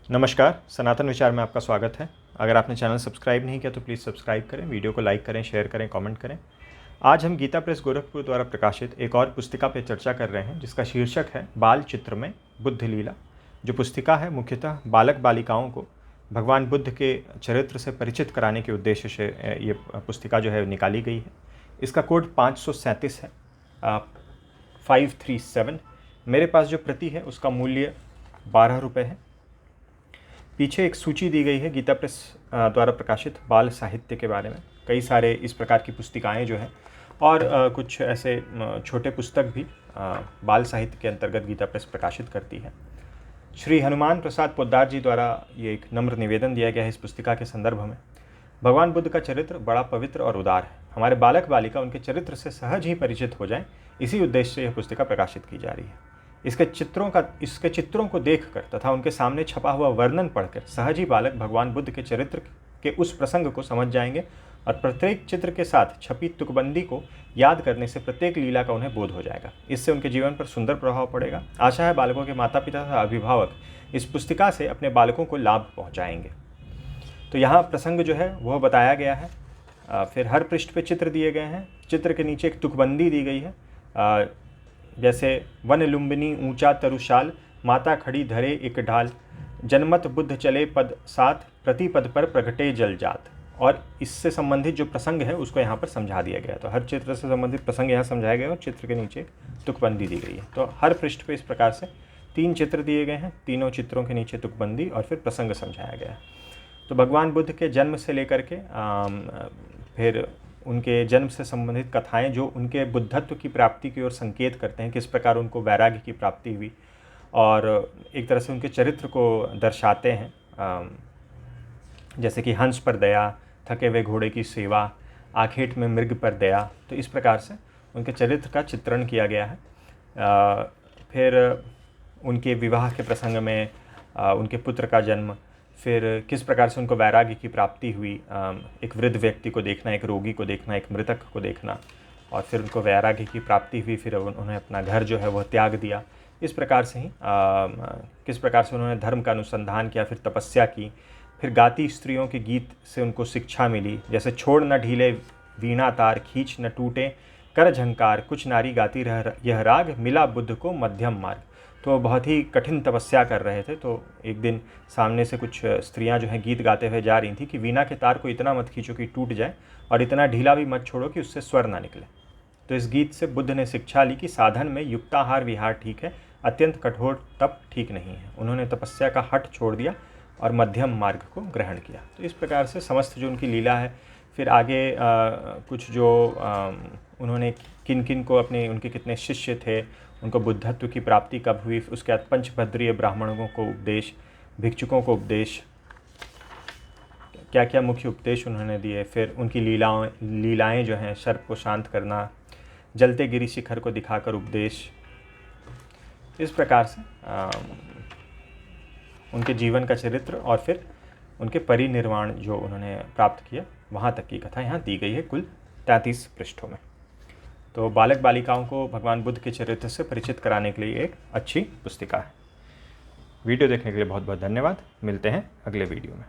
नमस्कार, सनातन विचार में आपका स्वागत है। अगर आपने चैनल सब्सक्राइब नहीं किया तो प्लीज़ सब्सक्राइब करें, वीडियो को लाइक करें, शेयर करें, कमेंट करें। आज हम गीता प्रेस गोरखपुर द्वारा प्रकाशित एक और पुस्तिका पर चर्चा कर रहे हैं जिसका शीर्षक है बाल चित्र में बुद्ध लीला। जो पुस्तिका है मुख्यतः बालक बालिकाओं को भगवान बुद्ध के चरित्र से परिचित कराने के उद्देश्य से ये पुस्तिका जो है निकाली गई है। इसका कोड 537 है, 537। मेरे पास जो प्रति है उसका मूल्य 12 रुपये है। पीछे एक सूची दी गई है गीता प्रेस द्वारा प्रकाशित बाल साहित्य के बारे में। कई सारे इस प्रकार की पुस्तिकाएं जो हैं और कुछ ऐसे छोटे पुस्तक भी बाल साहित्य के अंतर्गत गीता प्रेस प्रकाशित करती है। श्री हनुमान प्रसाद पोद्दार जी द्वारा ये एक नम्र निवेदन दिया गया है इस पुस्तिका के संदर्भ में। भगवान बुद्ध का चरित्र बड़ा पवित्र और उदार है। हमारे बालक बालिका उनके चरित्र से सहज ही परिचित हो जाएं, इसी उद्देश्य से यह पुस्तिका प्रकाशित की जा रही है। इसके चित्रों को देखकर तथा उनके सामने छपा हुआ वर्णन पढ़कर सहज ही बालक भगवान बुद्ध के चरित्र के उस प्रसंग को समझ जाएंगे और प्रत्येक चित्र के साथ छपी तुकबंदी को याद करने से प्रत्येक लीला का उन्हें बोध हो जाएगा। इससे उनके जीवन पर सुंदर प्रभाव पड़ेगा। आशा है बालकों के माता पिता तथा अभिभावक इस पुस्तिका से अपने बालकों को लाभ पहुँचाएंगे। तो यहाँ प्रसंग जो है वह बताया गया है। फिर हर पृष्ठ पे चित्र दिए गए हैं। चित्र के नीचे एक तुकबंदी दी गई है, जैसे वन लुम्बिनी ऊंचा तरुशाल, माता खड़ी धरे एक ढाल, जनमत बुद्ध चले पद साथ, प्रति पद पर प्रगटे जल जात। और इससे संबंधित जो प्रसंग है उसको यहाँ पर समझा दिया गया। तो हर चित्र से संबंधित प्रसंग यहाँ समझाया गया और चित्र के नीचे तुकबंदी दी गई है। तो हर पृष्ठ पे इस प्रकार से 3 चित्र दिए गए हैं, तीनों चित्रों के नीचे तुकबंदी और फिर प्रसंग समझाया गया है। तो भगवान बुद्ध के जन्म से लेकर के फिर उनके जन्म से संबंधित कथाएं जो उनके बुद्धत्व की प्राप्ति की ओर संकेत करते हैं, किस प्रकार उनको वैराग्य की प्राप्ति हुई और एक तरह से उनके चरित्र को दर्शाते हैं। जैसे कि हंस पर दया, थके हुए घोड़े की सेवा, आखेट में मृग पर दया। तो इस प्रकार से उनके चरित्र का चित्रण किया गया है। फिर उनके विवाह के प्रसंग में उनके पुत्र का जन्म, फिर किस प्रकार से उनको वैराग्य की प्राप्ति हुई, एक वृद्ध व्यक्ति को देखना, एक रोगी को देखना, एक मृतक को देखना, और फिर उनको वैराग्य की प्राप्ति हुई, फिर उन्होंने अपना घर जो है वह त्याग दिया। इस प्रकार से ही किस प्रकार से उन्होंने धर्म का अनुसंधान किया, फिर तपस्या की, फिर गाती स्त्रियों के गीत से उनको शिक्षा मिली, जैसे छोड़ न ढीले वीणा तार, खींच न टूटे कर झंकार, कुछ नारी गाती रह यह राग, मिला बुद्ध को मध्यम मार्ग। तो बहुत ही कठिन तपस्या कर रहे थे। तो एक दिन सामने से कुछ स्त्रियां जो हैं गीत गाते हुए जा रही थी कि वीणा के तार को इतना मत खींचो कि टूट जाए और इतना ढीला भी मत छोड़ो कि उससे स्वर ना निकले। तो इस गीत से बुद्ध ने शिक्षा ली कि साधन में युक्ताहार विहार ठीक है, अत्यंत कठोर तप ठीक नहीं है। उन्होंने तपस्या का हठ छोड़ दिया और मध्यम मार्ग को ग्रहण किया। तो इस प्रकार से समस्त जो उनकी लीला है, फिर आगे कुछ जो उन्होंने किन किन को उनके कितने शिष्य थे, उनको बुद्धत्व की प्राप्ति कब हुई, उसके बाद पंचभद्रीय ब्राह्मणों को उपदेश, भिक्षुकों को उपदेश, क्या क्या मुख्य उपदेश उन्होंने दिए, फिर उनकी लीलाएं जो हैं, सर्प को शांत करना, जलते गिरी शिखर को दिखाकर उपदेश। इस प्रकार से उनके जीवन का चरित्र और फिर उनके परिनिर्वाण जो उन्होंने प्राप्त किया, वहाँ तक की कथा यहाँ दी गई है कुल 33 पृष्ठों में। तो बालक बालिकाओं को भगवान बुद्ध के चरित्र से परिचित कराने के लिए एक अच्छी पुस्तिका है। वीडियो देखने के लिए बहुत बहुत धन्यवाद। मिलते हैं अगले वीडियो में।